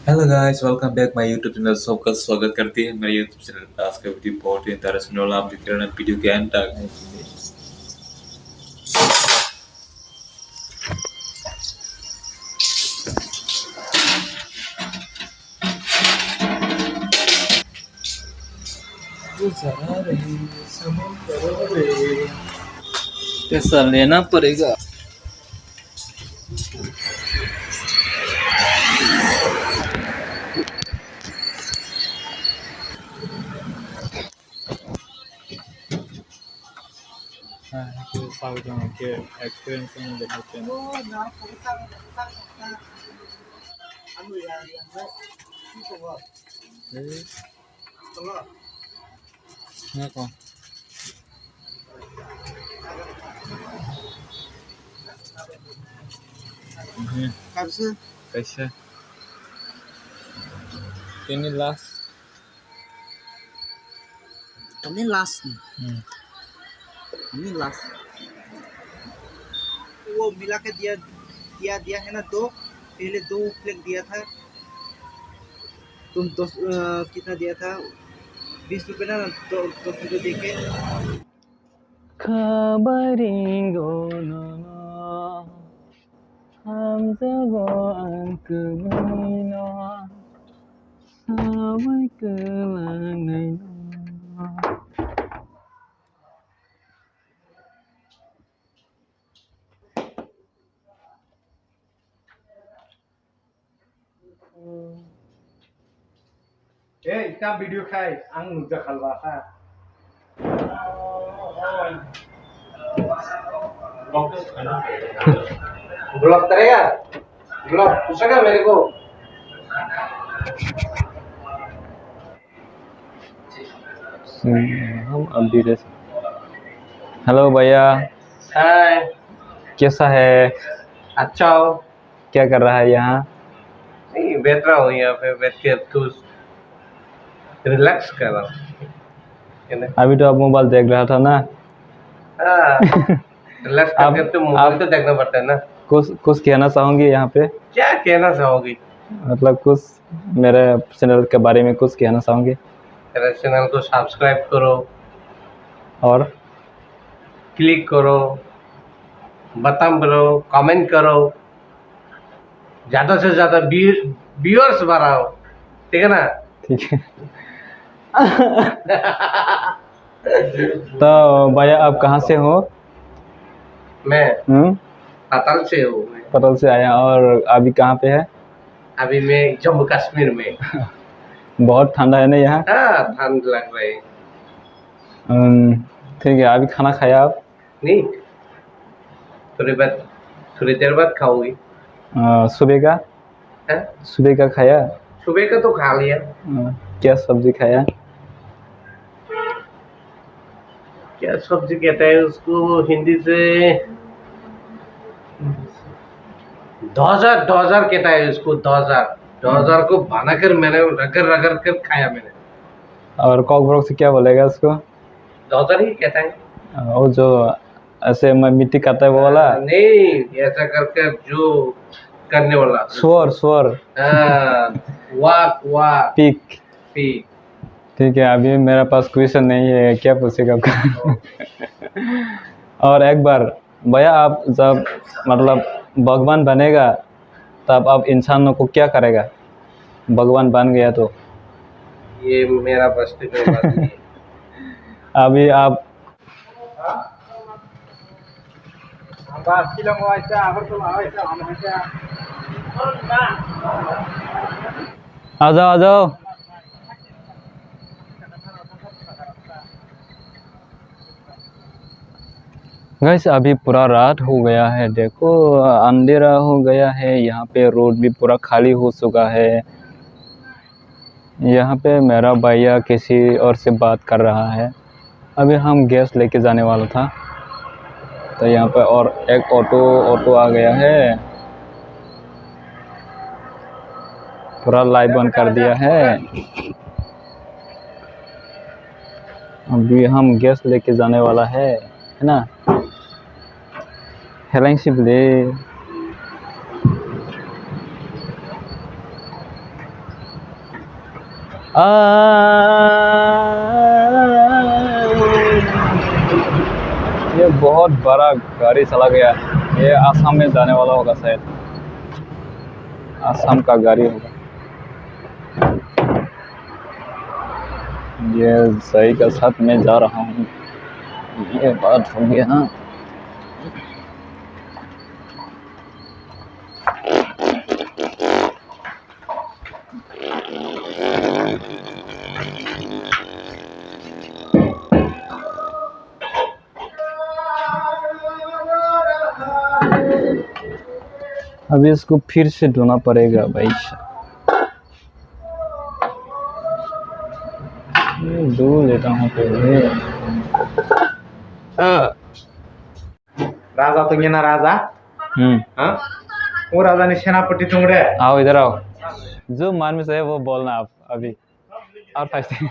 Hello guys, welcome back my YouTube channel. सबका स्वागत करते हैं मेरे यूट्यूब चैनल पर। आज का वीडियो बहुत ही इंटरेस्टिंग वाला आप देख रहे हैं वीडियो के एंड तक। पैसा लेना पड़ेगा। कैसे ini last Kami last nih. Kami last. वो मिला के दिया है ना दो, पहले 2 फ्लैग दिया था। तुम कितना दिया था? 20 रुपए ना, 10 रुपए दे के Kabaringono hamzago angkumino samai kelangaino. Kita video kai, ang nuja khalwa ka. Blog करेगा? ब्लॉग पूछेगा मेरे को। हम अभी हेलो भैया, हाय, कैसा है? अच्छा हो? क्या कर रहा है यहाँ? नहीं, बैठ रहा हूँ यहाँ पे, बैठ के तू रिलैक्स कर रहा हूँ। अभी तो आप मोबाइल देख रहा था ना? रिलैक्स करके तो मोबाइल तो देखना पड़ता है ना। कुछ कहना चाहोगे यहाँ पे? क्या कहना चाहोगी? मतलब कुछ मेरे चैनल के बारे में कुछ कहना चाहोगे? मेरे चैनल को सब्सक्राइब करो और क्लिक करो, बटन करो, कमेंट करो, ज्यादा से ज्यादा व्यूअर्स बढ़ाओ, ठीक है ना? ठीक है। तो भैया आप कहाँ से हो? मैं पाताल से हूँ। पाताल से आया। और अभी कहाँ पे है? अभी मैं जम्मू कश्मीर में। बहुत ठंडा है ना यहाँ? हाँ, ठंड लग रही है। ठीक है। अभी खाना खाया आप? नहीं, थोड़ी देर बाद खाऊंगी। सुबह का? सुबह का खाया? सुबह का तो खा लिया। क्या सब्जी खाया? क्या सब्जी कहते हैं उसको हिंदी से? डोजर कहता है उसको। डोजर को बनाकर मैंने रगड़ कर खाया मैंने। और कॉकरोच से क्या बोलेगा उसको? डोजर ही कहता है। वो जो ऐसे मिट्टी खाता है वो वाला? नहीं, ऐसा करके जो करने वाला। स्वर। वाक पीक। ठीक है। अभी मेरे पास क्वेश्चन नहीं है, क्या पूछेगा आपका? और एक बार भैया, आप जब मतलब भगवान बनेगा तब आप इंसानों को क्या करेगा? भगवान बन गया तो ये मेरा बस्ती में बात नहीं है। अभी आप आ जाओ। गाइस, अभी पूरा रात हो गया है, देखो अंधेरा हो गया है। यहाँ पे रोड भी पूरा खाली हो चुका है। यहाँ पे मेरा भैया किसी और से बात कर रहा है। अभी हम गैस लेके जाने वाला था, तो यहाँ पे और एक ऑटो आ गया है। पूरा लाइट बंद कर दिया है। अभी हम गैस लेके जाने वाला है ना? हेलें सिबले आ, ये बहुत बड़ा गाड़ी चला गया। ये आसाम में जाने वाला होगा शायद, आसाम का गाड़ी होगा। ये सही का साथ में जा रहा हूँ, ये बात हो गया ना। अभी इसको फिर से धोना पड़ेगा भाई। धो लेता हूँ पहले। राजा तो ये ना राजा, हाँ वो राजा ने सेनापति तुमरे। आओ इधर आओ, जो मान में से है वो बोलना आप अभी, और 5 सेकंड।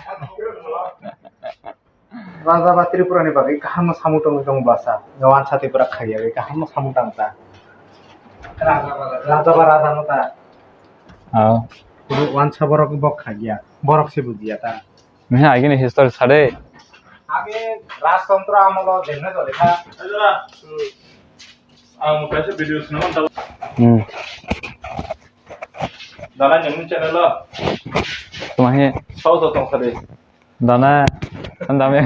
राजा बा त्रिपुरानि बागै गाहाम सामुटं दं बासा गवान साथीफोरा खागिया बे गाहाम सामुटं ता राजा बा राजा मता आओ वन साबरक बक खागिया बरक से बुझिया ता मैं आगे नहीं हिस्टोरी सारे आगे राजतंत्र आमलो देने तो देखा जरा आम कैसे वीडियो सुनो तब दाना जमीन चैनल तुम्हें साउथ तो खरे दाना अंदा में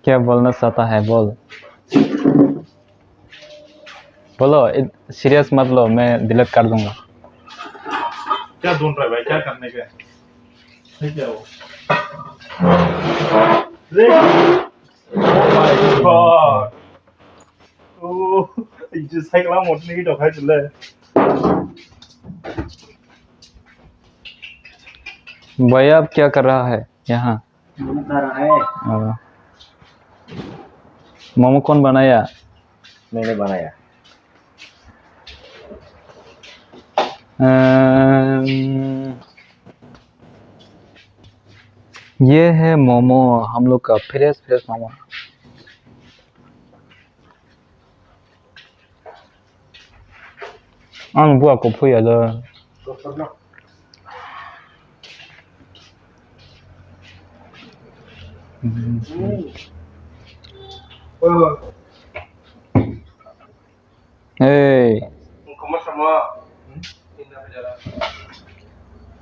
क्या बोलना चाहता है, बोल बोलो, सीरियस मत लो, मैं डिलीट कर दूंगा। क्या ढूंढ रहा है भाई, क्या करने के ठीक है वो रे माय गॉड ओ इज साइकिल मोटने की ढोका चले भैया अब क्या कर रहा है यहाँ? बता रहा है मोमो कौन बनाया? मैंने बनाया। ये है मोमो, हम लोग का फ्रेश फ्रेश मोमो। बुआ को फुया जो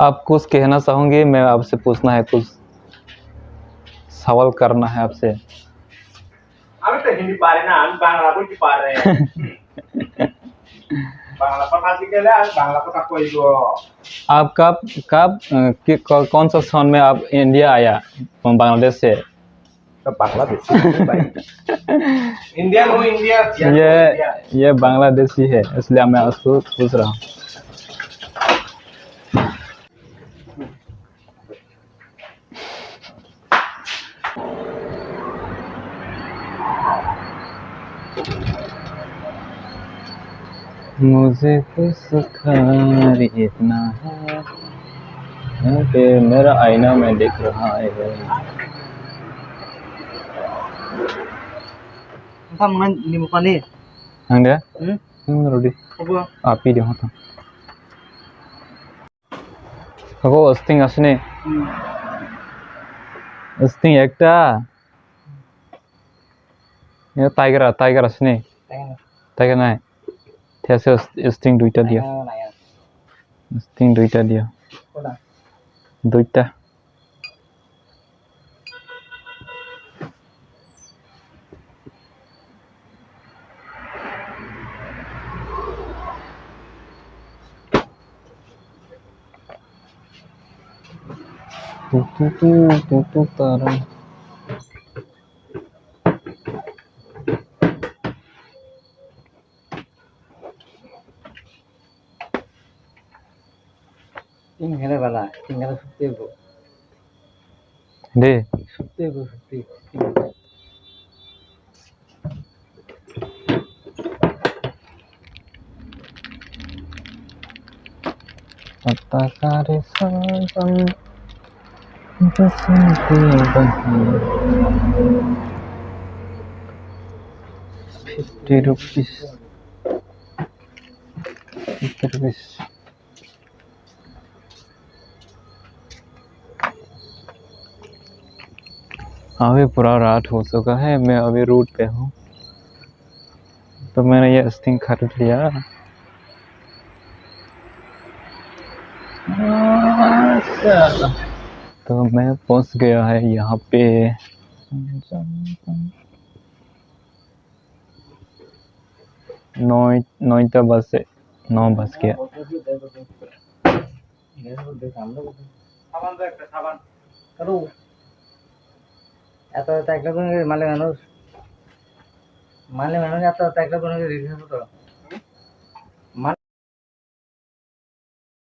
आप कुछ कहना चाहोगे? मैं आपसे पूछना है, कुछ सवाल करना है आपसे। अभी तो हिंदी पा रहे ना, हम बांग्ला भी पा रहे हैं। बांग्ला पता सीखे आज बांग्ला पता कोई दो। आप कौन सा सन में आप इंडिया आया बांग्लादेश से? तो बांग्लादेश इंडिया हो इंडिया ये बांग्लादेशी है, इसलिए मैं उसको पूछ रहा हूँ। मुझे खुशखारी इतना है कि मेरा आईना में दिख रहा है। Kamu ni muka ni? Angga? Rudi. Apa? Api dia hotan. Kako sting asne? Sting ekta. Ya tiger asne. Tiger nai. These sting duita dia. Sting duita dia. Duita. Tu tarang. Tinggal bala, tinggal sukti bu. Deh. Sukti bu, sukti. Kata kare santam. Bersatu bahagia. 50 rupees. 50 rupees. अभी पूरा रात हो चुका है, मैं अभी root पे हूँ, तो मैंने ये स्टिंग खरीद लिया। तो मैं पहुँच गया है यहाँ पे। नौटा बज से 9 बज गया। এত একটা করে মালে মানুষ এত একটা করে রিক্সা